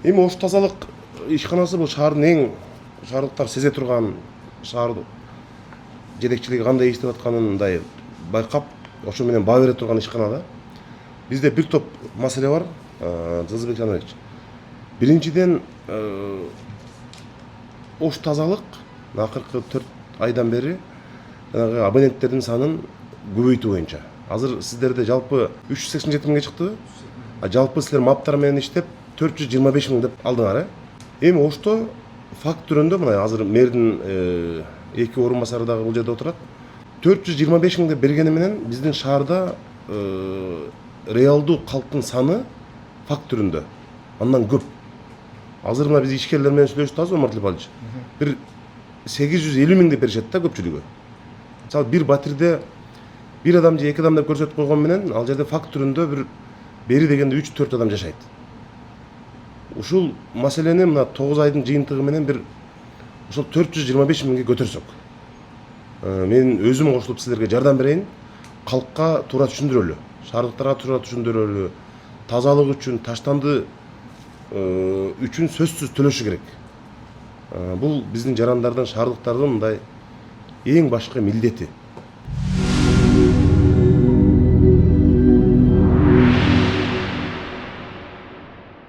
Эми Ош тазалык ишканасы бул шаардын эң шаардыктар сезе турган шаар жетекчилиги кандай иштеп атканын мындай байкап, ошо менен баа бере турган ишкана да. Бизде бир топ маселе бар, Жылдызбек Жанарович. Биринчиден, Ош тазалык акыркы 4 айдан бери жанагы абоненттердин санын көбөйтүү боюнча. Азыр сиздерде жалпы 387 миңге чыкты. Жалпы силер маптар менен иштеп 425 миң деп алдыңар, Эми Ошто факт түрүндө мына азыр мэрдин 2 орун басары дагы бул жерде отурат. 425 миң деп бергени менен биздин шаарда реалдуу калктын саны факт түрүндө андан көп. Азыр мына биз ишкерлер менен сүйлөшүп атабыз, Омар Тилипалович. Бир 850 миң деп беришет да көпчүлүгү. Мисалы бир батирде бир адам же 2 адам деп көрсөтүп койгон менен ал жерде факт түрүндө бир бери дегенде 3-4 адам жашайт. Ушул маселени мына 9 айдын жыйынтыгы менен бир ошол 425 миңге көтөрсөк. Мен өзүм кошулуп силерге жардам берейин. Калкка туура түшүндүрөлү, шаардыктарга туура түшүндүрөлү. Тазалык үчүн, таштанды үчүн сөзсүз төлөшү керек. Бул биздин жарандардын, шаардыктардын мындай эң башкы милдети.